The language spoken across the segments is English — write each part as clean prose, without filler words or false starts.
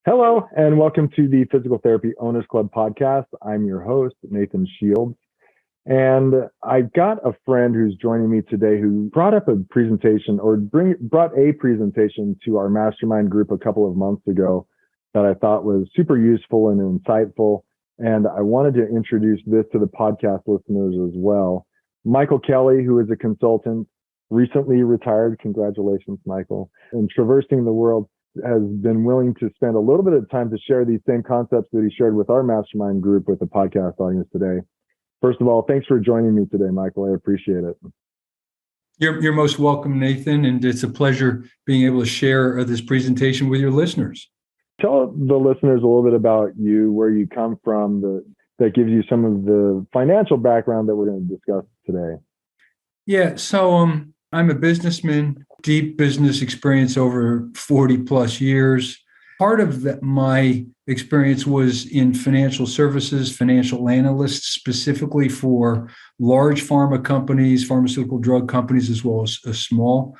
Hello, and welcome to the Physical Therapy Owners Club podcast. I'm your host, Nathan Shields. And I've got a friend who's joining me today who brought up a presentation brought a presentation to our mastermind group a couple of months ago that I thought was super useful and insightful. And I wanted to introduce this to the podcast listeners as well. Michael Kelly, who is a consultant, recently retired. Congratulations, Michael. And traversing the world, has been willing to spend a little bit of time to share these same concepts that he shared with our mastermind group with the podcast audience today. First of all, thanks for joining me today, Michael. I appreciate it. You're most welcome, Nathan, and it's a pleasure being able to share this presentation with your listeners. Tell the listeners a little bit about you, where you come from, that gives you some of the financial background that we're going to discuss today. Yeah, so I'm a businessman, deep business experience over 40 plus years. Part of my experience was in financial services, financial analysts, specifically for large pharma companies, pharmaceutical drug companies, as well as a small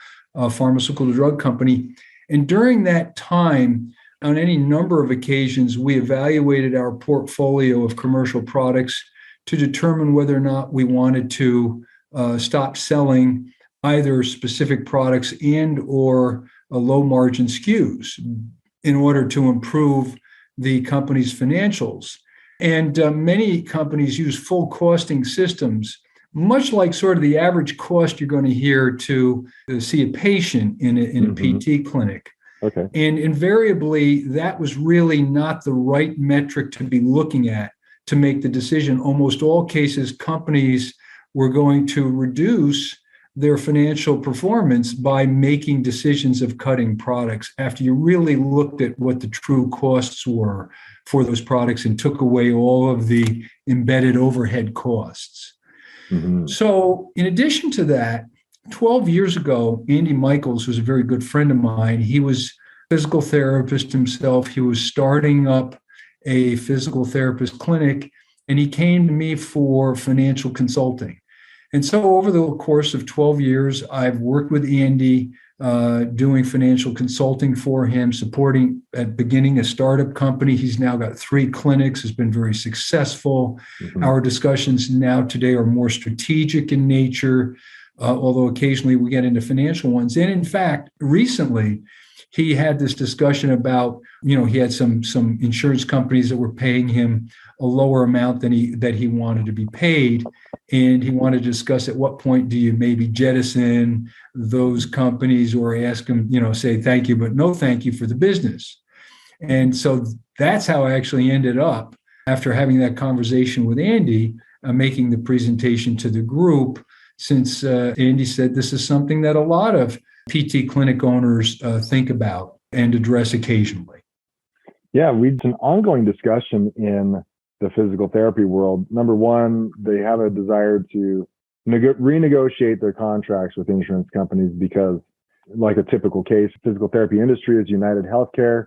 pharmaceutical drug company. And during that time, on any number of occasions, we evaluated our portfolio of commercial products to determine whether or not we wanted to stop selling either specific products and or low margin SKUs in order to improve the company's financials. And many companies use full costing systems, much like sort of the average cost you're going to hear to see a patient in a PT clinic. Okay. And invariably, that was really not the right metric to be looking at to make the decision. Almost all cases, companies were going to reduce their financial performance by making decisions of cutting products after you really looked at what the true costs were for those products and took away all of the embedded overhead costs. Mm-hmm. So in addition to that, 12 years ago, Andy Michaels was a very good friend of mine. He was a physical therapist himself. He was starting up a physical therapist clinic, and he came to me for financial consulting. And so over the course of 12 years, I've worked with Andy, doing financial consulting for him, supporting at beginning a startup company. He's now got 3 clinics, has been very successful. Mm-hmm. Our discussions now today are more strategic in nature, although occasionally we get into financial ones. And in fact, recently, he had this discussion about, he had some insurance companies that were paying him a lower amount than he wanted to be paid. And he wanted to discuss at what point do you maybe jettison those companies or ask them, say thank you, but no thank you for the business. And so that's how I actually ended up, after having that conversation with Andy, making the presentation to the group, since Andy said this is something that a lot of PT clinic owners think about and address occasionally. Yeah, it's an ongoing discussion in the physical therapy world. Number one, they have a desire to renegotiate their contracts with insurance companies because, like a typical case, physical therapy industry is United Healthcare.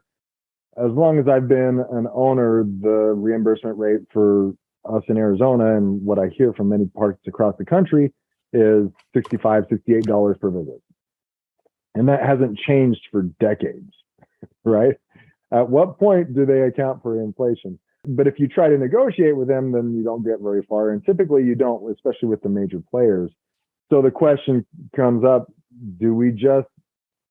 As long as I've been an owner, the reimbursement rate for us in Arizona, and what I hear from many parts across the country, is $65, $68 per visit. And that hasn't changed for decades, right? At what point do they account for inflation? But if you try to negotiate with them, then you don't get very far. And typically you don't, especially with the major players. So the question comes up, do we just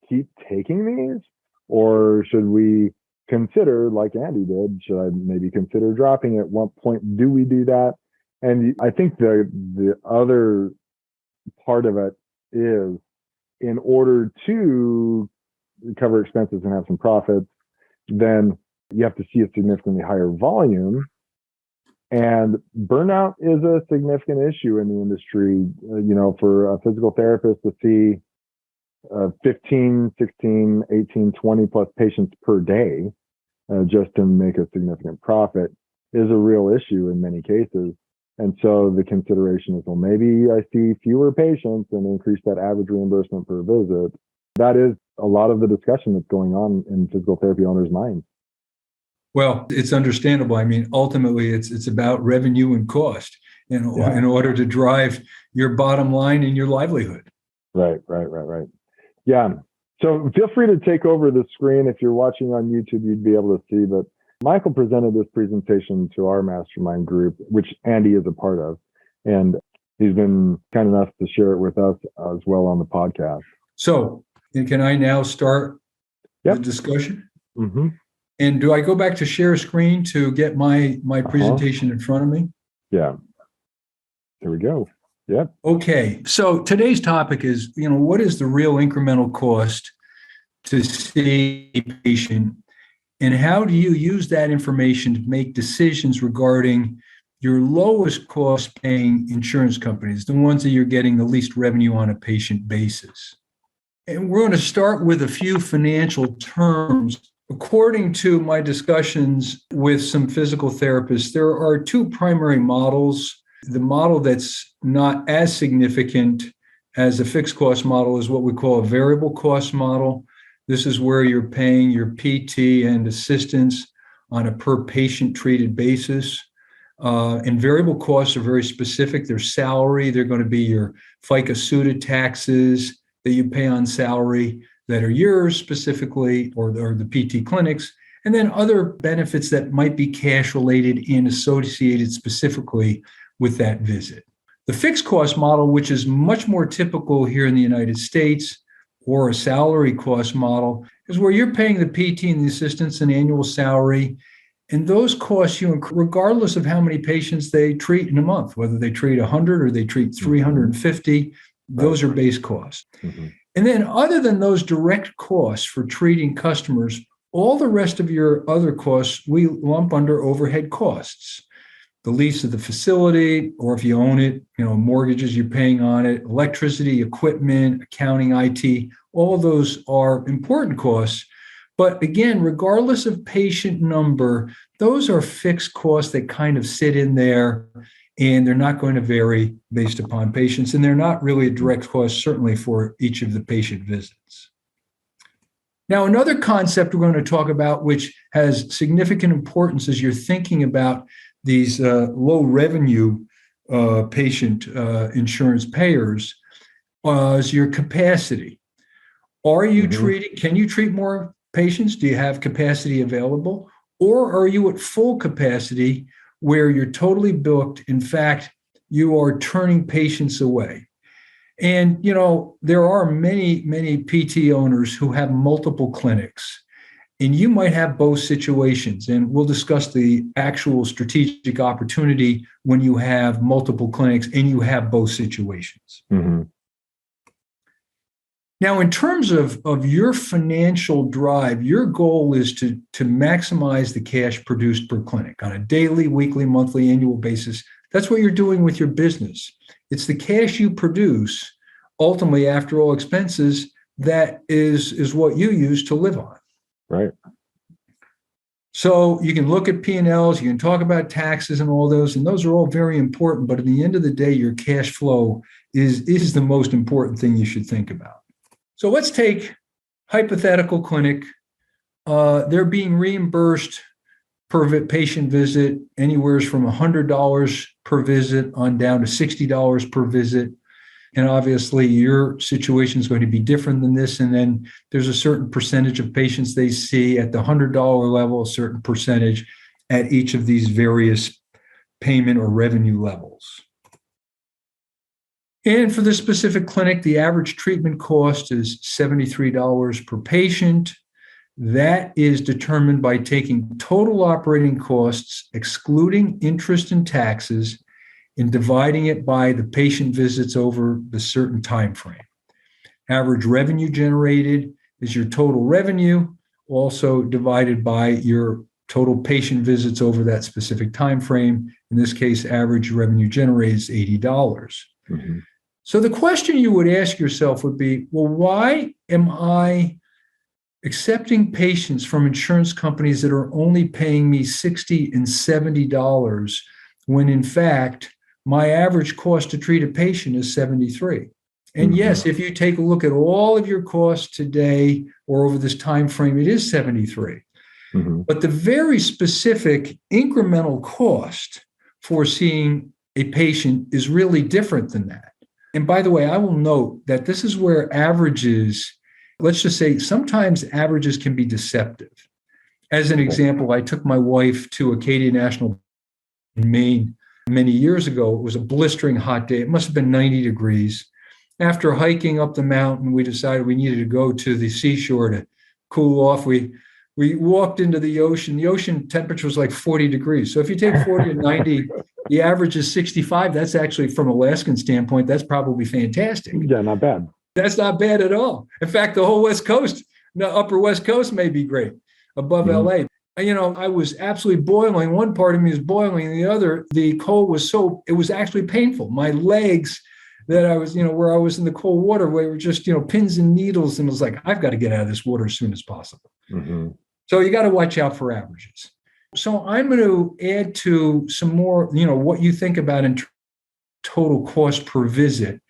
keep taking these? Or should we consider, like Andy did, should I maybe consider dropping? At what point do we do that? And I think the other part of it is, in order to cover expenses and have some profits, then you have to see a significantly higher volume. And burnout is a significant issue in the industry. For a physical therapist to see 15, 16, 18, 20 plus patients per day just to make a significant profit is a real issue in many cases. And so the consideration is, well, maybe I see fewer patients and increase that average reimbursement per visit. That is a lot of the discussion that's going on in physical therapy owners' minds. Well, it's understandable. I mean, ultimately, it's about revenue and cost in order to drive your bottom line and your livelihood. Right. Yeah. So feel free to take over the screen. If you're watching on YouTube, you'd be able to see, but Michael presented this presentation to our mastermind group, which Andy is a part of. And he's been kind enough to share it with us as well on the podcast. So can I now start the discussion? Mm-hmm. And do I go back to share screen to get my presentation in front of me? Yeah. There we go. Yep. Okay. So today's topic is, what is the real incremental cost to see a patient, and how do you use that information to make decisions regarding your lowest cost paying insurance companies, the ones that you're getting the least revenue on a patient basis? And we're going to start with a few financial terms. According to my discussions with some physical therapists, there are two primary models. The model that's not as significant as a fixed cost model is what we call a variable cost model. This is where you're paying your PT and assistants on a per patient treated basis. And variable costs are very specific. Their salary, they're going to be your FICA SUTA taxes that you pay on salary that are yours specifically, or the PT clinics, and then other benefits that might be cash related and associated specifically with that visit. The fixed cost model, which is much more typical here in the United States, or a salary cost model, is where you're paying the PT and the assistants an annual salary, and those costs you incur regardless of how many patients they treat in a month, whether they treat 100 or they treat 350, those are base costs. Mm-hmm. And then other than those direct costs for treating customers, all the rest of your other costs, we lump under overhead costs. The lease of the facility, or if you own it, mortgages you're paying on it, electricity, equipment, accounting, IT, all those are important costs. But again, regardless of patient number, those are fixed costs that kind of sit in there, and they're not going to vary based upon patients, and they're not really a direct cost, certainly for each of the patient visits. Now, another concept we're going to talk about, which has significant importance as you're thinking about these low revenue patient insurance payers, is your capacity. Are you can you treat more patients? Do you have capacity available? Or are you at full capacity where you're totally booked? In fact, you are turning patients away. And, there are many, many PT owners who have multiple clinics. And you might have both situations, and we'll discuss the actual strategic opportunity when you have multiple clinics and you have both situations. Mm-hmm. Now, in terms of your financial drive, your goal is to maximize the cash produced per clinic on a daily, weekly, monthly, annual basis. That's what you're doing with your business. It's the cash you produce, ultimately, after all expenses, that is what you use to live on. Right. So you can look at P&Ls, you can talk about taxes and all those, and those are all very important. But at the end of the day, your cash flow is the most important thing you should think about. So let's take hypothetical clinic. They're being reimbursed per patient visit anywhere from $100 per visit on down to $60 per visit. And obviously, your situation is going to be different than this. And then there's a certain percentage of patients they see at the $100 level, a certain percentage at each of these various payment or revenue levels. And for this specific clinic, the average treatment cost is $73 per patient. That is determined by taking total operating costs, excluding interest and taxes, and dividing it by the patient visits over the certain time frame. Average revenue generated is your total revenue, also divided by your total patient visits over that specific time frame. In this case, average revenue generated is $80. Mm-hmm. So the question you would ask yourself would be, well, why am I accepting patients from insurance companies that are only paying me $60 and $70 when in fact my average cost to treat a patient is $73? And yes, if you take a look at all of your costs today or over this time frame, it is $73. But the very specific incremental cost for seeing a patient is really different than that. And by the way, I will note that this is where averages let's just say sometimes averages can be deceptive. As an example, I took my wife to Acadia National in Maine many years ago. It was a blistering hot day. It must have been 90 degrees. After hiking up the mountain, we decided we needed to go to the seashore to cool off. We walked into the ocean. The ocean temperature was like 40 degrees. So if you take 40 and 90, the average is 65. That's actually, from Alaskan standpoint, that's probably fantastic. Yeah, not bad. That's not bad at all. In fact, the whole West Coast, the upper West Coast may be great above LA. I was absolutely boiling. One part of me was boiling, and the other, the cold was it was actually painful. My legs that I was, where I was in the cold water, where were just, pins and needles. And it was like, I've got to get out of this water as soon as possible. Mm-hmm. So you got to watch out for averages. So I'm going to add to some more, what you think about in total cost per visit.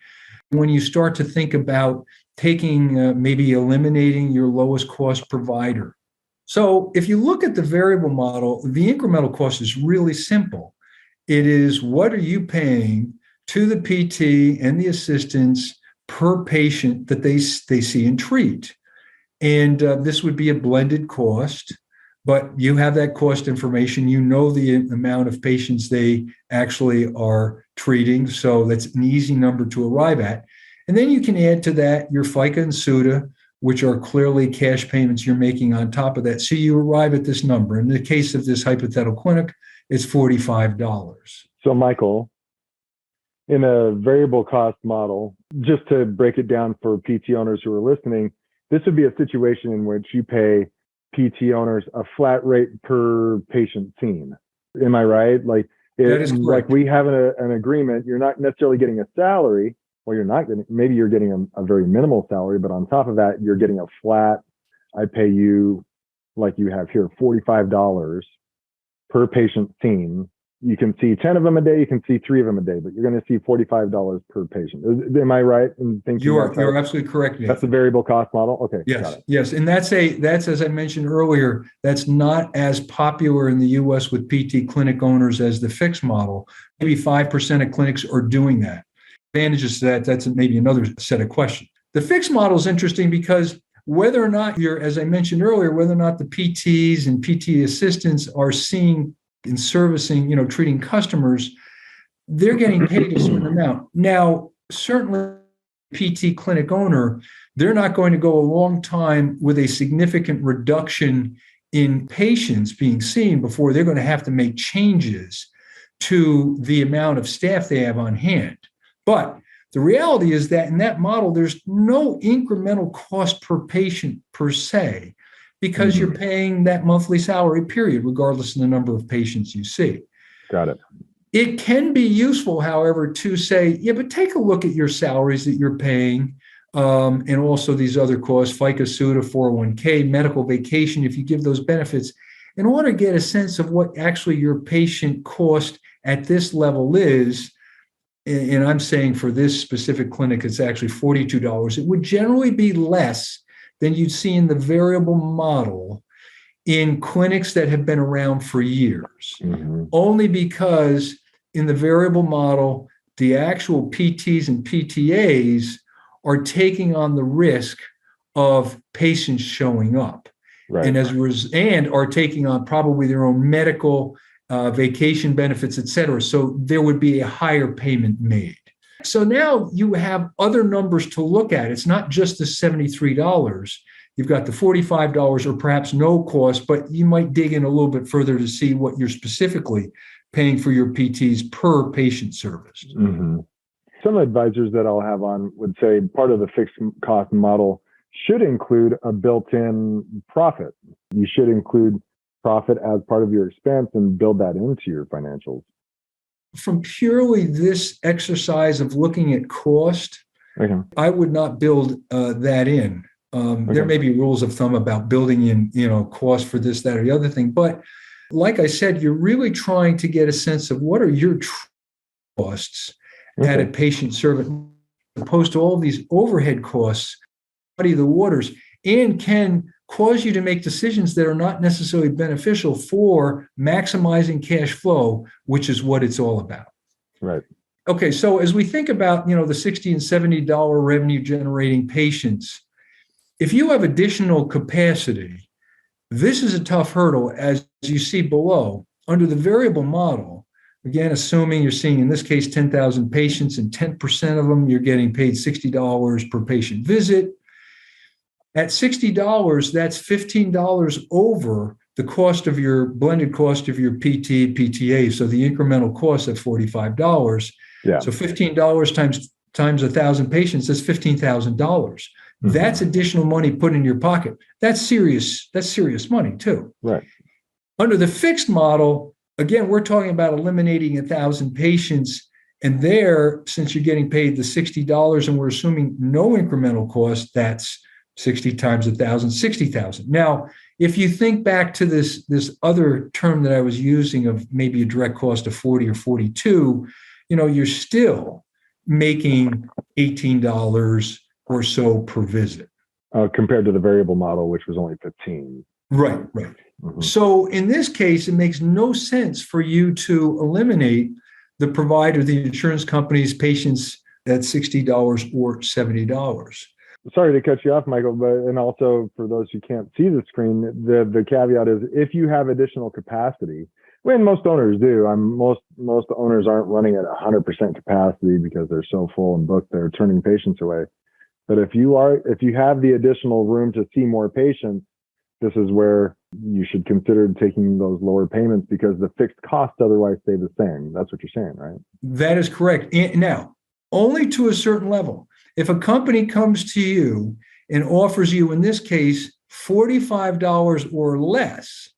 When you start to think about taking, maybe eliminating your lowest cost provider. So if you look at the variable model, the incremental cost is really simple. It is, what are you paying to the PT and the assistants per patient that they see and treat? And this would be a blended cost, but you have that cost information. You know the amount of patients they actually are treating. So that's an easy number to arrive at. And then you can add to that your FICA and SUTA, which are clearly cash payments you're making on top of that. So you arrive at this number. In the case of this hypothetical clinic, it's $45. So Michael, in a variable cost model, just to break it down for PT owners who are listening, this would be a situation in which you pay PT owners a flat rate per patient seen. Am I right? Like, that is correct. Like we have an agreement. You're not necessarily getting a salary. Well, maybe you're getting a very minimal salary, but on top of that, you're getting a flat, I pay you, like you have here, $45 per patient seen. You can see 10 of them a day, you can see 3 of them a day, but you're going to see $45 per patient. Am I right in thinking? You're absolutely correct, Nathan. That's a variable cost model? Okay. Yes. Got it. Yes. And that's, as I mentioned earlier, that's not as popular in the US with PT clinic owners as the fixed model. Maybe 5% of clinics are doing that. Advantages to that's maybe another set of questions. The fixed model is interesting because whether or not as I mentioned earlier, whether or not the PTs and PT assistants are seeing and servicing, treating customers, they're getting paid a certain amount. Now, certainly PT clinic owner, they're not going to go a long time with a significant reduction in patients being seen before they're going to have to make changes to the amount of staff they have on hand. But the reality is that in that model, there's no incremental cost per patient per se, because you're paying that monthly salary, period, regardless of the number of patients you see. Got it. It can be useful, however, to say, yeah, but take a look at your salaries that you're paying, and also these other costs, FICA, SUTA, 401k, medical vacation, if you give those benefits, in order to get a sense of what actually your patient cost at this level is. And I'm saying for this specific clinic, it's actually $42. It would generally be less than you'd see in the variable model in clinics that have been around for years, only because in the variable model, the actual PTs and PTAs are taking on the risk of patients showing up, right, and are taking on probably their own medical vacation benefits, et cetera. So there would be a higher payment made. So now you have other numbers to look at. It's not just the $73. You've got the $45 or perhaps no cost, but you might dig in a little bit further to see what you're specifically paying for your PTs per patient service. Mm-hmm. Some advisors that I'll have on would say part of the fixed cost model should include a built-in profit. You should include profit as part of your expense and build that into your financials. From purely this exercise of looking at cost, I would not build that in. There may be rules of thumb about building in, cost for this, that, or the other thing. But like I said, you're really trying to get a sense of what are your costs at a patient service, opposed to all these overhead costs, muddy the waters, and can cause you to make decisions that are not necessarily beneficial for maximizing cash flow, which is what it's all about. Right. Okay, so as we think about, the $60 and $70 revenue generating patients, If you have additional capacity, this is a tough hurdle, as you see below. Under the variable model, again, assuming you're seeing, in this case, 10,000 patients and 10% of them, you're getting paid $60 per patient visit. At $60, that's $15 over the cost of your blended cost of your PT, PTA. So the incremental cost of $45. Yeah. So $15 times 1,000 patients, that's $15,000. Mm-hmm. That's additional money put in your pocket. That's serious money too. Right. Under the fixed model, again, we're talking about eliminating 1,000 patients. And there, since you're getting paid the $60 and we're assuming no incremental cost, that's 60 times 1,000, 60,000. Now, if you think back to this other term that I was using of maybe a direct cost of 40 or 42, you're still making $18 or so per visit. Compared to the variable model, which was only 15. Right. Mm-hmm. So in this case, it makes no sense for you to eliminate the provider, the insurance company's patients at $60 or $70. Sorry to cut you off, Michael, and also for those who can't see the screen, the caveat is if you have additional capacity, when most owners do, most owners aren't running at 100% capacity because they're so full and booked, they're turning patients away. But if you have the additional room to see more patients, this is where you should consider taking those lower payments because the fixed costs otherwise stay the same. That's what you're saying, right? That is correct. Now, only to a certain level. If a company comes to you and offers you, in this case, $45 or less,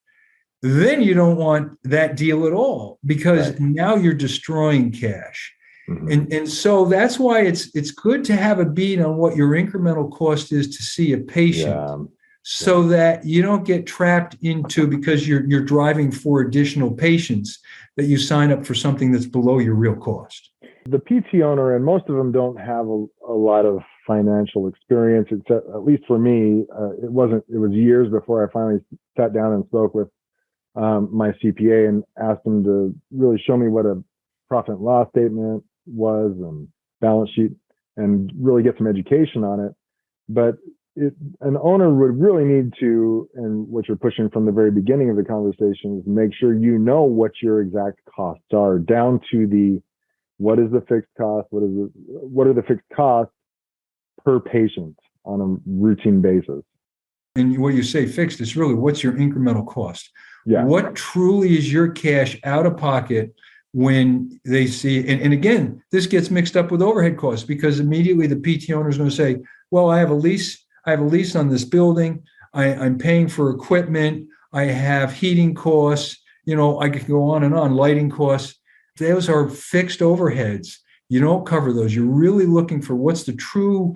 then you don't want that deal at all because right. Now you're destroying cash. Mm-hmm. And so that's why it's good to have a beat on what your incremental cost is to see a patient so that you don't get trapped into, because you're driving for additional patients, that you sign up for something that's below your real cost. The PT owner, and most of them don't have a lot of financial experience, except at least for me, it was years before I finally sat down and spoke with my CPA and asked him to really show me what a profit and loss statement was and balance sheet and really get some education on it. But an owner would really need to, and what you're pushing from the very beginning of the conversation, is make sure you know what your exact costs are, down to what is the fixed cost, what are the fixed costs per patient on a routine basis. And when you say fixed, it's really what's your incremental cost? Yeah. What truly is your cash out of pocket when they see, and again, this gets mixed up with overhead costs because immediately the PT owner is going to say, well, I have a lease on this building. I'm paying for equipment. I have heating costs. I could go on and on, lighting costs. Those are fixed overheads. You don't cover those. You're really looking for what's the true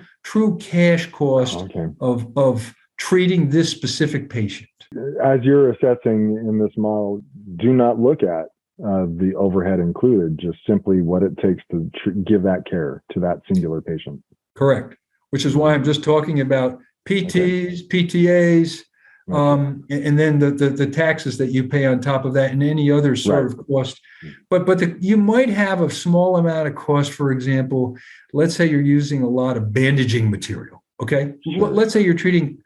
cash cost of treating this specific patient. As you're assessing in this model, do not look at the overhead included, just simply what it takes to give that care to that singular patient. Correct. Which is why I'm just talking about PTs, PTAs, and then the taxes that you pay on top of that and any other sort of cost. But you might have a small amount of cost, for example, let's say you're using a lot of bandaging material, okay? Sure. Let's say you're treating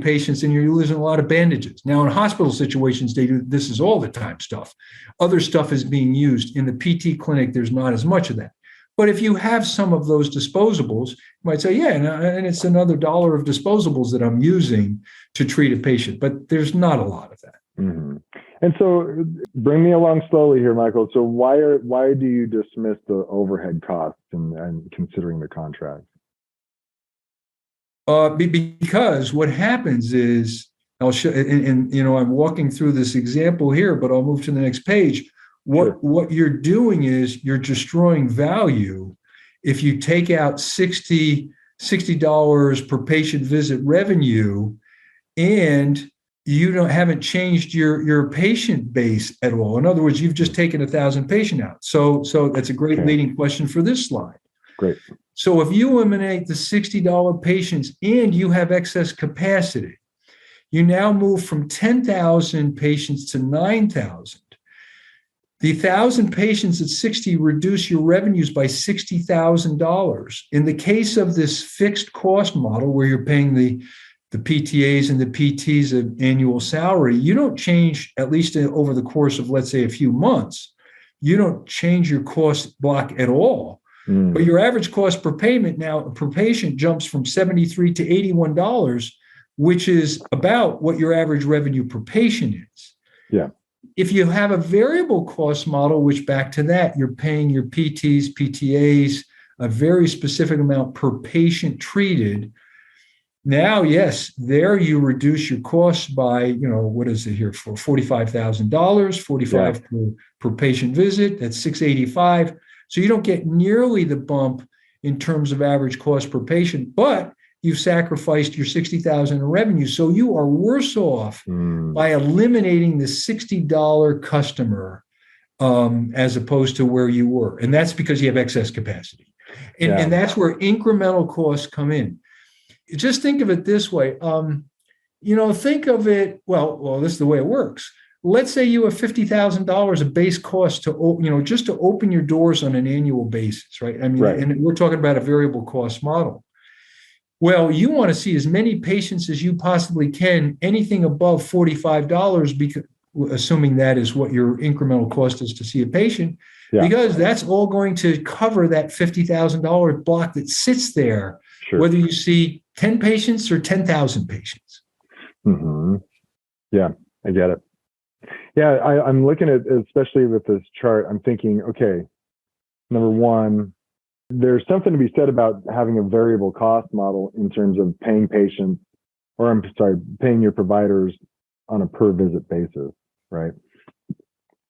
patients and you're using a lot of bandages. Now, in hospital situations, they do this is all the time stuff. Other stuff is being used. In the PT clinic, there's not as much of that. But if you have some of those disposables, you might say, yeah, and it's another $1 of disposables that I'm using to treat a patient. But there's not a lot of that. Mm-hmm. And so bring me along slowly here, Michael. So why do you dismiss the overhead costs and considering the contract? Because what happens is, I'll show, and I'm walking through this example here, but I'll move to the next page. What you're doing is you're destroying value if you take out $60 per patient visit revenue, and you haven't changed your patient base at all. In other words, you've just taken 1,000 patient out. So that's a great leading question for this slide. Great. So if you eliminate the $60 patients and you have excess capacity, you now move from 10,000 patients to 9,000. The 1,000 patients at 60 reduce your revenues by $60,000. In the case of this fixed cost model where you're paying the the PTAs and the PTs of annual salary, you don't change, at least over the course of, let's say, a few months, you don't change your cost block at all. But your average cost per payment now per patient jumps from $73 to $81, which is about what your average revenue per patient is. Yeah. If you have a variable cost model, which back to that, you're paying your PTs, PTAs a very specific amount per patient treated. Now, yes, there you reduce your costs by, what is it here for? $45,000, $45 per patient visit. That's $685. So you don't get nearly the bump in terms of average cost per patient, but you've sacrificed your $60,000 in revenue. So you are worse off by eliminating the $60 customer as opposed to where you were. And that's because you have excess capacity. And that's where incremental costs come in. Just think of it this way. Think of it, well, this is the way it works. Let's say you have $50,000 of base cost to, just to open your doors on an annual basis, right? I mean, and we're talking about a variable cost model. Well, you want to see as many patients as you possibly can, anything above $45, because, assuming that is what your incremental cost is to see a patient, because that's all going to cover that $50,000 block that sits there, whether you see 10 patients or 10,000 patients. Mm-hmm. Yeah, I get it. Yeah, I'm looking at, especially with this chart, I'm thinking, okay, number one, there's something to be said about having a variable cost model in terms of paying patients, or I'm sorry, paying your providers on a per visit basis, right?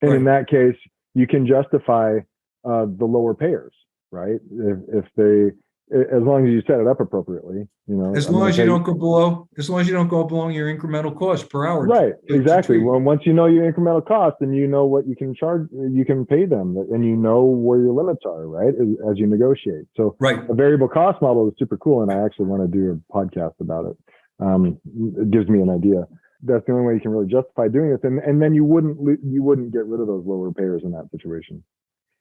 And in that case, you can justify the lower payers, right? If they, as long as you set it up appropriately, as long as you don't go below your incremental cost per hour. Right. Exactly. Well, once you know your incremental cost and you know what you can charge, you can pay them, and you know where your limits are, right? As you negotiate. So a variable cost model is super cool. And I actually want to do a podcast about it. It gives me an idea. That's the only way you can really justify doing this. And then you wouldn't get rid of those lower payers in that situation.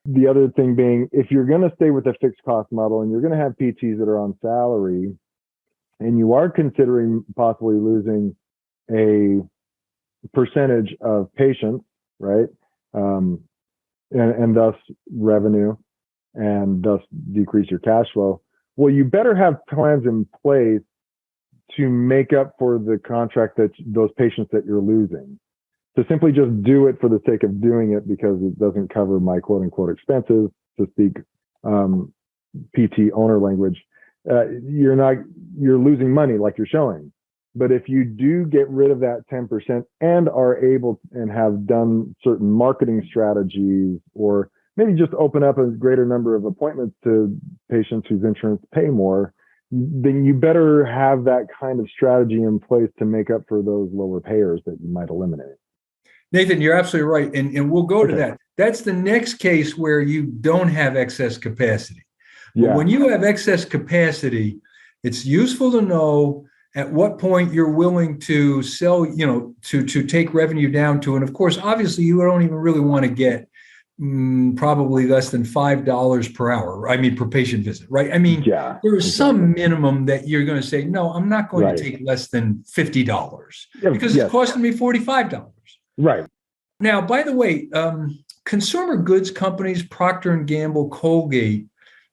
The other thing being, if you're going to stay with a fixed cost model and you're going to have PTs that are on salary, and you are considering possibly losing a percentage of patients, right? And thus revenue, and thus decrease your cash flow. Well, you better have plans in place to make up for the contract that those patients that you're losing. To simply just do it for the sake of doing it because it doesn't cover my quote unquote expenses, to speak PT owner language, you're losing money like you're showing. But if you do get rid of that 10% and are able and have done certain marketing strategies, or maybe just open up a greater number of appointments to patients whose insurance pay more, then you better have that kind of strategy in place to make up for those lower payers that you might eliminate. Nathan, you're absolutely right. And we'll go to that. That's the next case where you don't have excess capacity. But when you have excess capacity, it's useful to know at what point you're willing to sell, to take revenue down to. And of course, obviously, you don't even really want to get probably less than $5 per hour. I mean, per patient visit, right? I mean, there is some minimum that you're going to say, no, I'm not going to take less than $50 because it's costing me $45. Right. Now, by the way, consumer goods companies, Procter & Gamble, Colgate,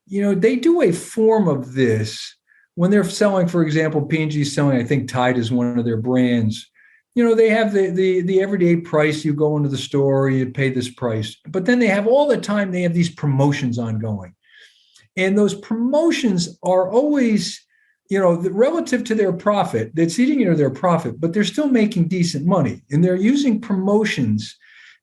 they do a form of this when they're selling, for example, P&G is selling, I think Tide is one of their brands. They have the everyday price. You go into the store, you pay this price. But then they have all the time, they have these promotions ongoing. And those promotions are always, relative to their profit, that's eating into their profit, but they're still making decent money. And they're using promotions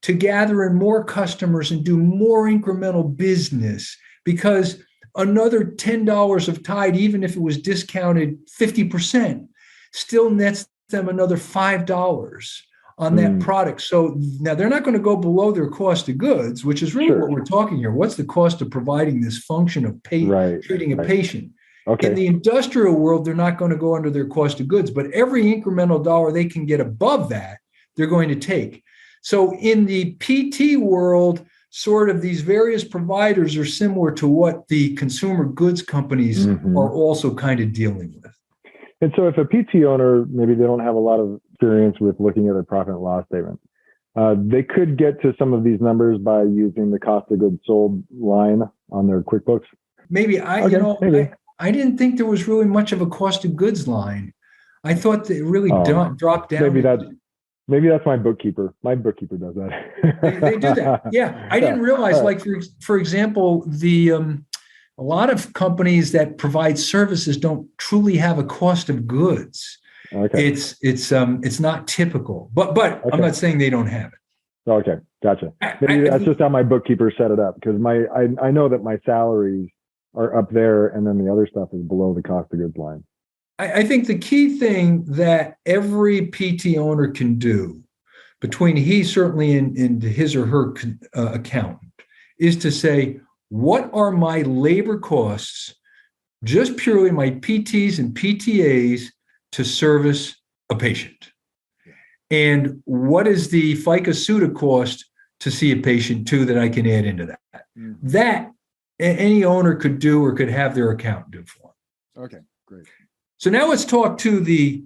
to gather in more customers and do more incremental business, because another $10 of Tide, even if it was discounted 50%, still nets them another $5 on that product. So now they're not going to go below their cost of goods, which is really what we're talking here. What's the cost of providing this function of treating a patient? In the industrial world, they're not going to go under their cost of goods, but every incremental dollar they can get above that, they're going to take. So in the PT world, sort of these various providers are similar to what the consumer goods companies are also kind of dealing with. And so if a PT owner, maybe they don't have a lot of experience with looking at a profit and loss statement, they could get to some of these numbers by using the cost of goods sold line on their QuickBooks. Maybe I didn't think there was really much of a cost of goods line. I thought that it really dropped down. Maybe that's my bookkeeper. My bookkeeper does that. They do that. Yeah. I didn't realize, like, for example, a lot of companies that provide services don't truly have a cost of goods. Okay. It's not typical, but okay. I'm not saying they don't have it. Okay. Gotcha. Maybe that's just how my bookkeeper set it up, because I know that my salaries are up there and then the other stuff is below the cost of goods line. I think the key thing that every PT owner can do, between he certainly and his or her accountant, is to say, what are my labor costs, just purely my PTs and PTAs, to service a patient? And what is the FICA SUTA cost to see a patient too that I can add into that? Mm-hmm. That any owner could do or could have their accountant do for them. Okay, great. So now let's talk to the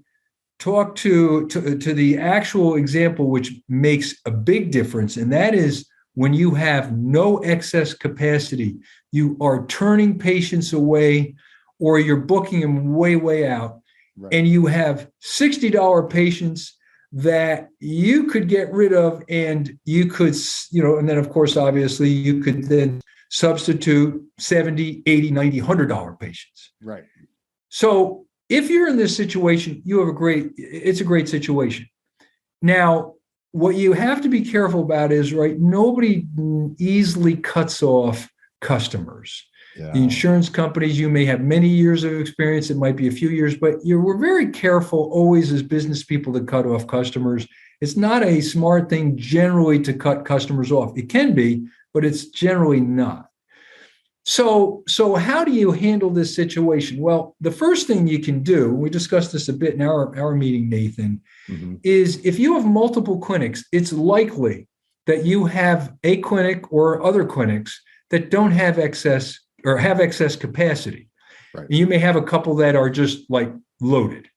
actual example, which makes a big difference, and that is when you have no excess capacity, you are turning patients away, or you're booking them way out, right, and you have $60 patients that you could get rid of, and you could, and then of course, obviously, you could then substitute $70, $80, $90, $100 patients. Right. So if you're in this situation, it's a great situation. Now, what you have to be careful about is, right, nobody easily cuts off customers. Yeah. The insurance companies, you may have many years of experience. It might be a few years, but we're very careful always as business people to cut off customers. It's not a smart thing generally to cut customers off. It can be, but it's generally not. So how do you handle this situation? Well, the first thing you can do, we discussed this a bit in our meeting, Nathan, mm-hmm, is if you have multiple clinics, it's likely that you have a clinic or other clinics that don't have excess or have excess capacity. Right. You may have a couple that are just like loaded.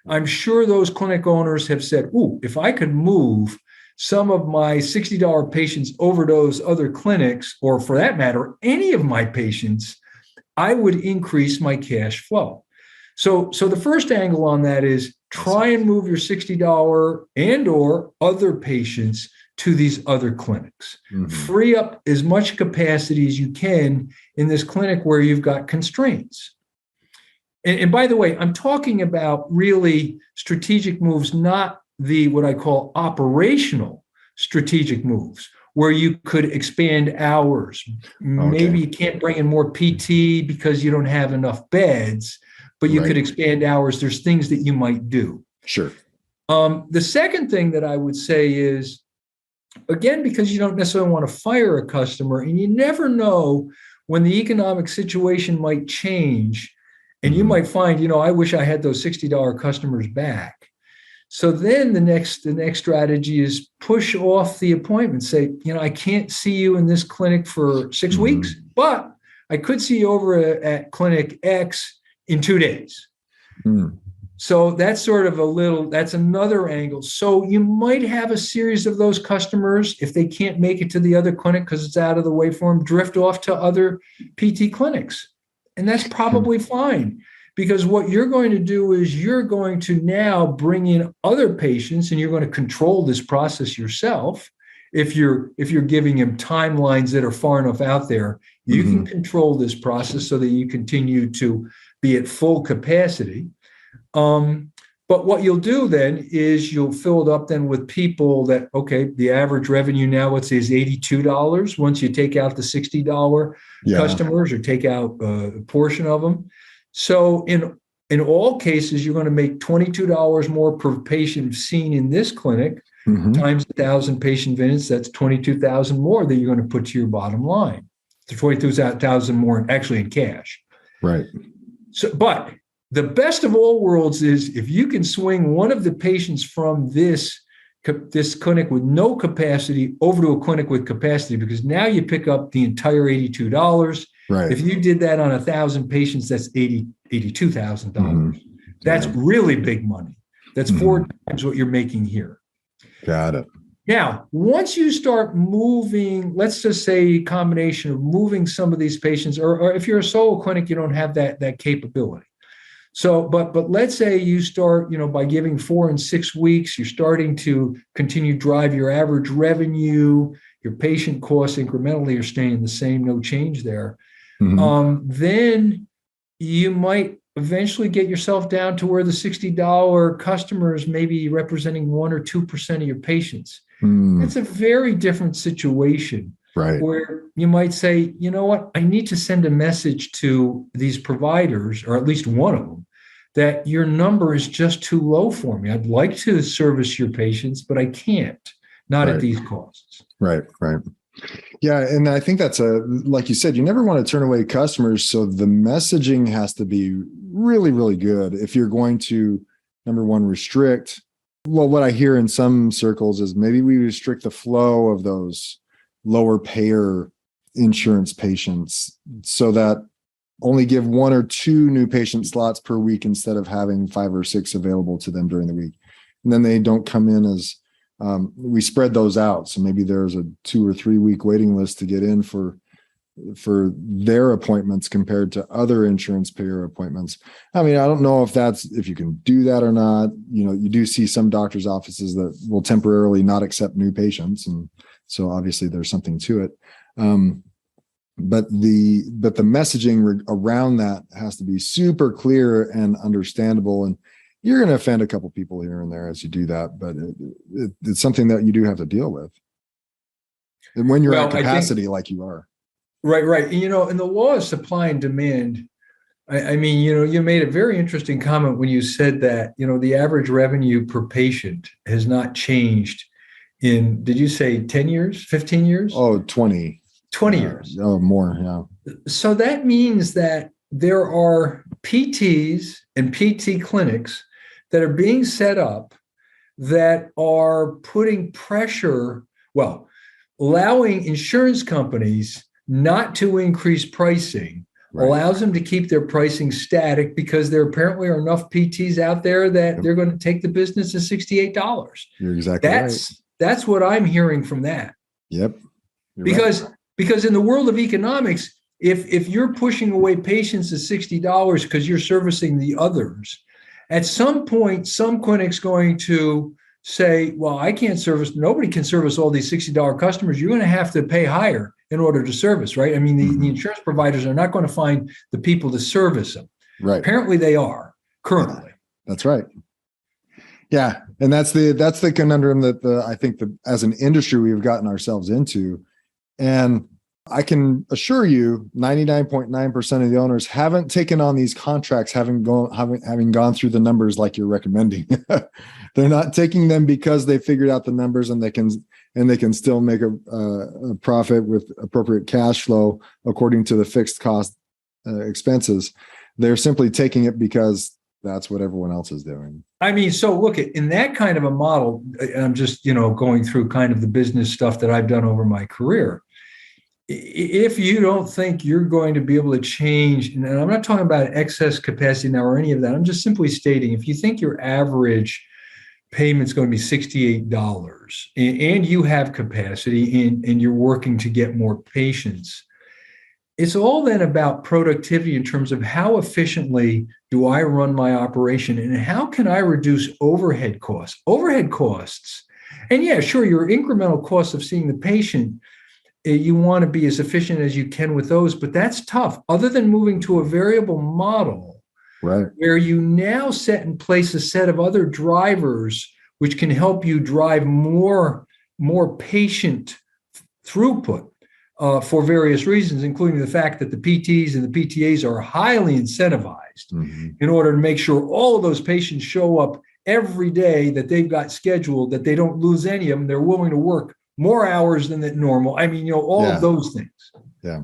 I'm sure those clinic owners have said, "Ooh, if I could move some of my $60 patients over those other clinics, or for that matter, any of my patients, I would increase my cash flow." So the first angle on that is try and move your $60 and or other patients to these other clinics. Mm-hmm. Free up as much capacity as you can in this clinic where you've got constraints. And by the way, I'm talking about really strategic moves, not what I call operational strategic moves, where you could expand hours. Okay. Maybe you can't bring in more PT because you don't have enough beds, but you could expand hours. There's things that you might do. Sure. The second thing that I would say is, again, because you don't necessarily want to fire a customer, and you never know when the economic situation might change, and you might find, I wish I had those $60 customers back. So then the next strategy is push off the appointment. Say, I can't see you in this clinic for 6 weeks, but I could see you over at clinic X in 2 days. Mm. So that's that's another angle. So you might have a series of those customers, if they can't make it to the other clinic because it's out of the way for them, drift off to other PT clinics. And that's probably fine, because what you're going to do is you're going to now bring in other patients, and you're going to control this process yourself. If you're giving them timelines that are far enough out there, you can control this process so that you continue to be at full capacity. But what you'll do then is you'll fill it up then with people that, okay, the average revenue now, let's say, is $82 once you take out the $60 customers or take out a portion of them. So in all cases, you're going to make $22 more per patient seen in this clinic, times 1,000 patient visits. That's $22,000 more that you're going to put to your bottom line. So $22,000 more actually in cash. Right. So, but the best of all worlds is if you can swing one of the patients from this clinic with no capacity over to a clinic with capacity, because now you pick up the entire $82. Right. If you did that on 1,000 patients, that's $82,000. That's really big money. That's 4 times what you're making here. Got it. Now, once you start moving, let's just say a combination of moving some of these patients, or if you're a solo clinic, you don't have that capability. So, but let's say you start, by giving 4 and 6 weeks, you're starting to continue to drive your average revenue, your patient costs incrementally are staying the same, no change there. Then you might eventually get yourself down to where the $60 customers may be representing 1 or 2% of your patients. That's a very different situation, right? Where you might say, you know what, I need to send a message to these providers, or at least one of them, that your number is just too low for me. I'd like to service your patients, but I can't, not at these costs. Right. Yeah. And I think that's like you said, you never want to turn away customers. So the messaging has to be really, really good. If you're going to, number one, restrict, well, what I hear in some circles is maybe we restrict the flow of those lower payer insurance patients so that only give 1 or 2 new patient slots per week instead of having 5 or 6 available to them during the week. And then they don't come in as we spread those out. So maybe there's a 2 or 3 week waiting list to get in for their appointments compared to other insurance payer appointments. I mean, I don't know if you can do that or not. You do see some doctors' offices that will temporarily not accept new patients. And so obviously there's something to it. But the messaging around that has to be super clear and understandable. And you're going to offend a couple people here and there as you do that, but it's something that you do have to deal with. And when you're at capacity, like you are. Right. In the law of supply and demand, I mean, you made a very interesting comment when you said that, the average revenue per patient has not changed in, did you say 10 years, 15 years? Oh, 20. 20 years. Oh, more, yeah. So that means that there are PTs and PT clinics that are being set up that are putting pressure, allowing insurance companies not to increase pricing, allows them to keep their pricing static because there apparently are enough PTs out there that they're going to take the business at $68. You're exactly right. That's what I'm hearing from that. Yep. Because in the world of economics, if you're pushing away patients at $60 because you're servicing the others, at some point, some clinic's going to say, well, nobody can service all these $60 customers. You're going to have to pay higher in order to service, right? I mean, the insurance providers are not going to find the people to service them. Right. Apparently they are currently. That's right. Yeah. And that's the conundrum that I think that as an industry we've gotten ourselves into. And I can assure you 99.9% of the owners haven't taken on these contracts, having gone through the numbers like you're recommending. They're not taking them because they figured out the numbers and they can still make a profit with appropriate cash flow according to the fixed cost expenses. They're simply taking it because that's what everyone else is doing. I mean, so look, in that kind of a model, I'm just, going through kind of the business stuff that I've done over my career. If you don't think you're going to be able to change, and I'm not talking about excess capacity now or any of that, I'm just simply stating, if you think your average payment's going to be $68 and you have capacity and you're working to get more patients, it's all then about productivity in terms of how efficiently do I run my operation and how can I reduce overhead costs? Overhead costs, and yeah, sure, your incremental costs of seeing the patient, you want to be as efficient as you can with those, but that's tough. Other than moving to a variable model, right, where you now set in place a set of other drivers which can help you drive more patient throughput for various reasons, including the fact that the PTs and the PTAs are highly incentivized in order to make sure all of those patients show up every day that they've got scheduled, that they don't lose any of them. They're willing to work more hours than normal. I mean, all of those things. Yeah.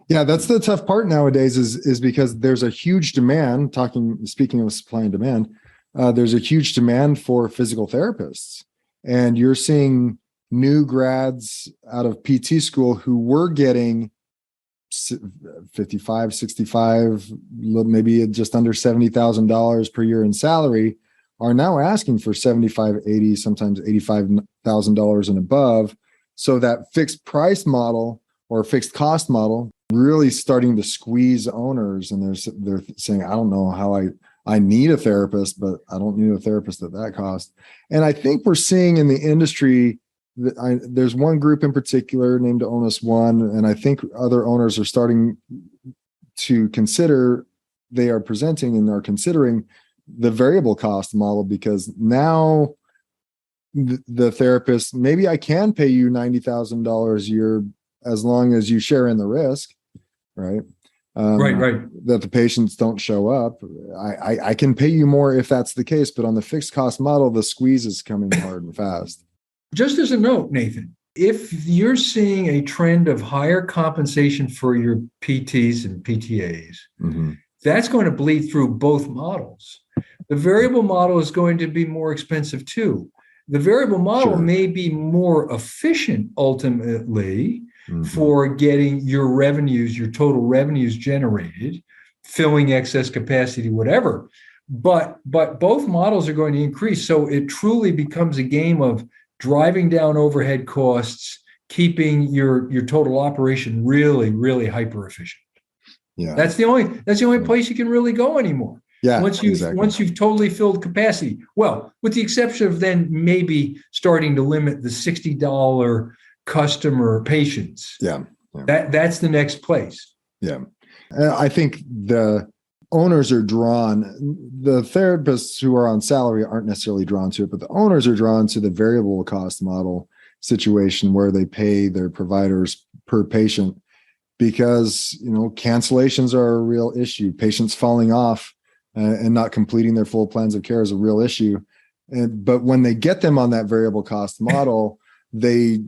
Yeah. That's the tough part nowadays is because there's a huge demand, speaking of supply and demand, there's a huge demand for physical therapists, and you're seeing new grads out of PT school who were getting 55, 65, maybe just under $70,000 per year in salary are now asking for 75, 80, sometimes $85,000 and above. So that fixed price model or fixed cost model really starting to squeeze owners. And they're saying, I don't know how I need a therapist, but I don't need a therapist at that cost. And I think we're seeing in the industry that there's one group in particular named Onus One, and I think other owners are starting to consider, they are presenting and are considering the variable cost model, because now the therapist, maybe I can pay you $90,000 a year as long as you share in the risk, right? Right. That the patients don't show up. I can pay you more if that's the case, but on the fixed cost model, the squeeze is coming hard and fast. Just as a note, Nathan, if you're seeing a trend of higher compensation for your PTs and PTAs, that's going to bleed through both models. The variable model is going to be more expensive too. The variable model may be more efficient ultimately for getting your revenues, your total revenues generated, filling excess capacity, whatever. But both models are going to increase. So it truly becomes a game of driving down overhead costs, keeping your total operation really, really hyper efficient. Yeah. That's the only place you can really go anymore. Yeah. Once you've totally filled capacity. Well, with the exception of then maybe starting to limit the $60 customer patients. Yeah. That's the next place. Yeah. I think the owners are drawn, the therapists who are on salary aren't necessarily drawn to it, but the owners are drawn to the variable cost model situation where they pay their providers per patient, because, cancellations are a real issue. Patients falling off and not completing their full plans of care is a real issue. But when they get them on that variable cost model, they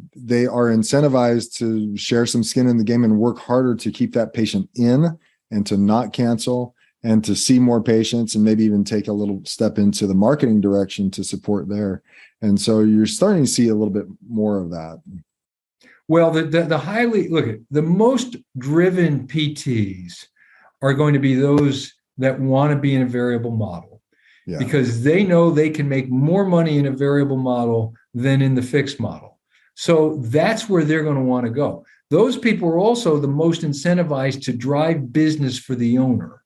are incentivized to share some skin in the game and work harder to keep that patient in and to not cancel and to see more patients and maybe even take a little step into the marketing direction to support there. And so you're starting to see a little bit more of that. Well, the most driven PTs are going to be those that want to be in a variable model, because they know they can make more money in a variable model than in the fixed model. So that's where they're going to want to go. Those people are also the most incentivized to drive business for the owner.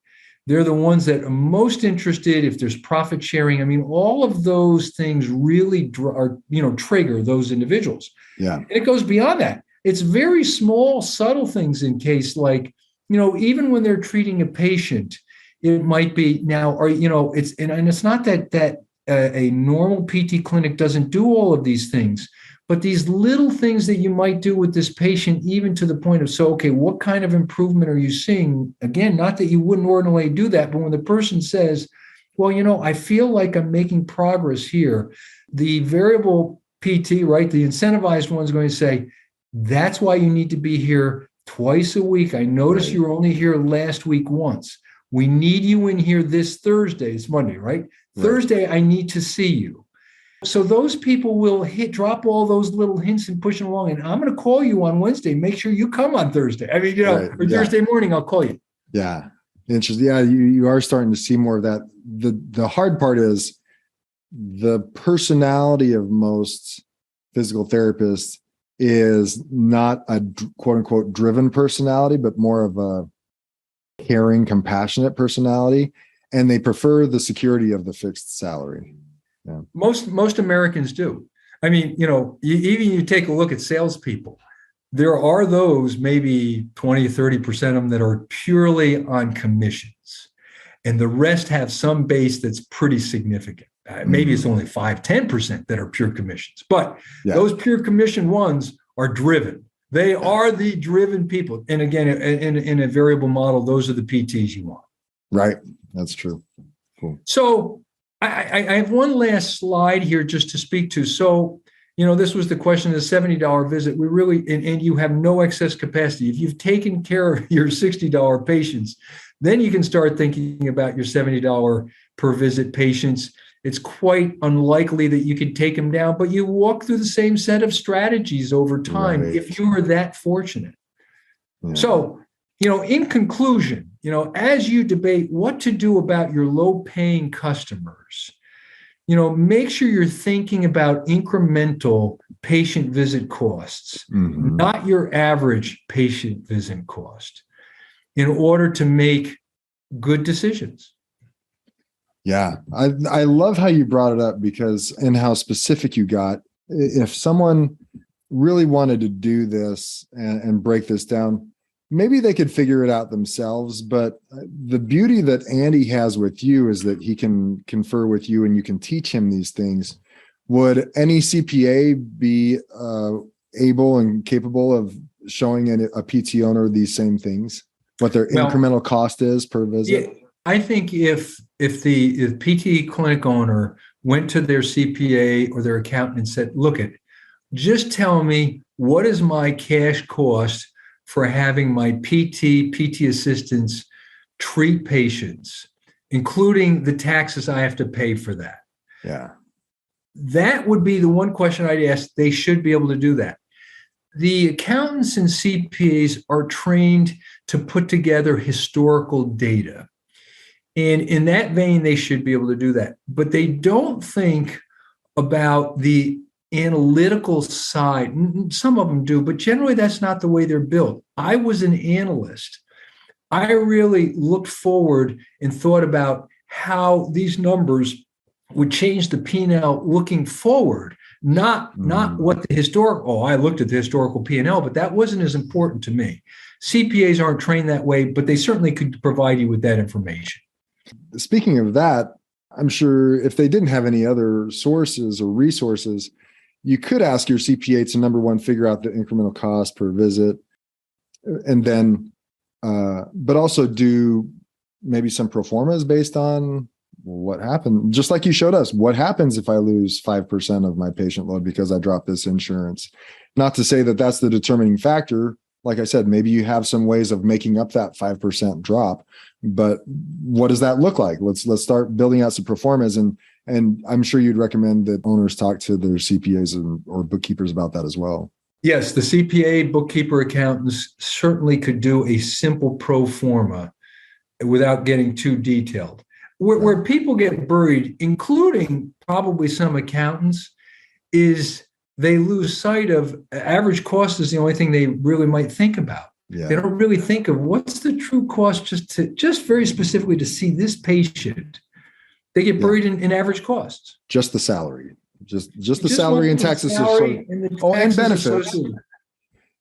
They're the ones that are most interested if there's profit sharing. I mean, all of those things really trigger those individuals. Yeah. And it goes beyond that. It's very small, subtle things in case, like, even when they're treating a patient, it might be it's not that a normal PT clinic doesn't do all of these things, but these little things that you might do with this patient, even to the point of, what kind of improvement are you seeing? Again, not that you wouldn't ordinarily do that, but when the person says, well, I feel like I'm making progress here, the variable PT, right, the incentivized one is going to say, that's why you need to be here twice a week. I noticed you were only here last week once. We need you in here this Thursday. It's Monday, right? Thursday, I need to see you. So those people will drop all those little hints and push them along. And I'm going to call you on Wednesday. Make sure you come on Thursday. I mean, or Thursday morning, I'll call you. Yeah. Interesting. Yeah. You are starting to see more of that. The hard part is the personality of most physical therapists is not a quote unquote driven personality, but more of a caring, compassionate personality. And they prefer the security of the fixed salary. Yeah. Most Americans do. I mean, you take a look at salespeople. There are those maybe 20, 30% of them that are purely on commissions. And the rest have some base that's pretty significant. Maybe it's only 5, 10% that are pure commissions. But those pure commission ones are driven. They are the driven people. And again, in a variable model, those are the PTs you want. Right. That's true. Cool. So I have one last slide here just to speak to. So, this was the question of the $70 visit. We really, and you have no excess capacity. If you've taken care of your $60 patients, then you can start thinking about your $70 per visit patients. It's quite unlikely that you could take them down, but you walk through the same set of strategies over time if you are that fortunate. Yeah. So In conclusion, as you debate what to do about your low-paying customers, make sure you're thinking about incremental patient visit costs, not your average patient visit cost, in order to make good decisions. Yeah, I love how you brought it up and how specific you got. If someone really wanted to do this and break this down, maybe they could figure it out themselves. But the beauty that Andy has with you is that he can confer with you and you can teach him these things. Would any CPA be able and capable of showing a PT owner these same things? What their incremental cost is per visit? Yeah, I think if the PT clinic owner went to their CPA or their accountant and said, look, just tell me what is my cash cost for having my PT assistants treat patients, including the taxes I have to pay for that. Yeah. That would be the one question I'd ask. They should be able to do that. The accountants and CPAs are trained to put together historical data. And in that vein, they should be able to do that. But they don't think about the analytical side. Some of them do, but generally that's not the way they're built. I was an analyst. I really looked forward and thought about how these numbers would change the P&L looking forward, not what the historical, I looked at the historical P&L, but that wasn't as important to me. CPAs aren't trained that way, but they certainly could provide you with that information. Speaking of that, I'm sure if they didn't have any other sources or resources, you could ask your CPA to, number one, figure out the incremental cost per visit, and then, but also do maybe some pro formas based on what happened. Just like you showed us, what happens if I lose 5% of my patient load because I drop this insurance? Not to say that that's the determining factor. Like I said, maybe you have some ways of making up that 5% drop, but what does that look like? Let's start building out some pro formas, and I'm sure you'd recommend that owners talk to their CPAs or bookkeepers about that as well. Yes, the CPA, bookkeeper, accountants certainly could do a simple pro forma without getting too detailed. Where people get buried, including probably some accountants, is they lose sight of average cost is the only thing they really might think about. Yeah. They don't really think of what's the true cost just very specifically to see this patient. They get buried in average costs. Just the salary. Just the salary and taxes. And benefits.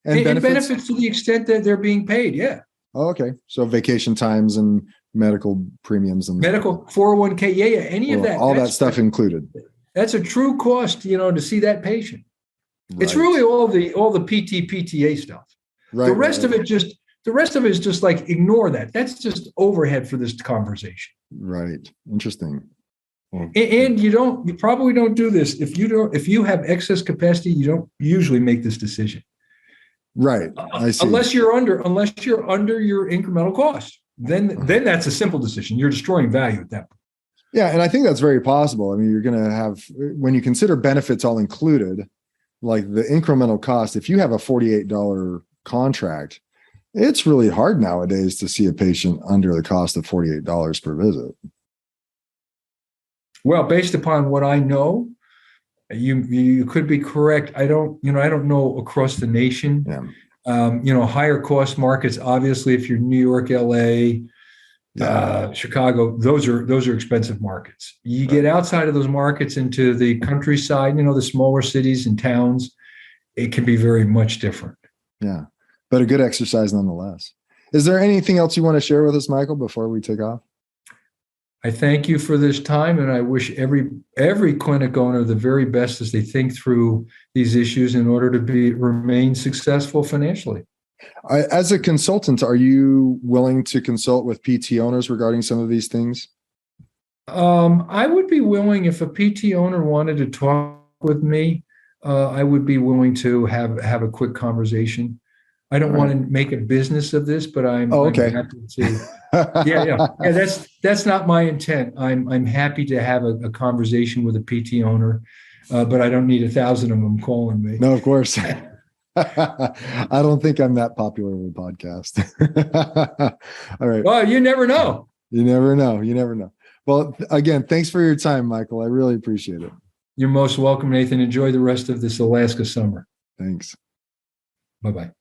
And benefits to the extent that they're being paid. Yeah. Oh, okay. So vacation times and medical premiums and medical 401k. Yeah. Any of that. All that stuff included. That's a true cost, to see that patient. Right. It's really all the PT, PTA stuff. Right. The rest of it is just like, ignore that. That's just overhead for this conversation. Right. Interesting. Well, and you probably don't do this. If you have excess capacity, you don't usually make this decision. Right. I see. Unless you're under your incremental cost. Then that's a simple decision. You're destroying value at that point. Yeah. And I think that's very possible. I mean, you're going to have, when you consider benefits all included, like the incremental cost, if you have a $48 contract, it's really hard nowadays to see a patient under the cost of $48 per visit. Well, based upon what I know, you could be correct. I don't know across the nation. Yeah. Higher cost markets, obviously, if you're New York, LA, Chicago, those are expensive markets. You get outside of those markets into the countryside, the smaller cities and towns, it can be very much different. Yeah. But a good exercise nonetheless. Is there anything else you want to share with us, Michael, before we take off? I thank you for this time, and I wish every clinic owner the very best as they think through these issues in order to remain successful financially. As a consultant, are you willing to consult with PT owners regarding some of these things? I would be willing if a PT owner wanted to talk with me. I would be willing to have a quick conversation. I don't want to make a business of this, but I'm happy to. Yeah. That's not my intent. I'm happy to have a conversation with a PT owner, but I don't need 1,000 of them calling me. No, of course. I don't think I'm that popular with a podcast. All right. Well, you never know. You never know. You never know. Well, again, thanks for your time, Michael. I really appreciate it. You're most welcome, Nathan. Enjoy the rest of this Alaska summer. Thanks. Bye-bye.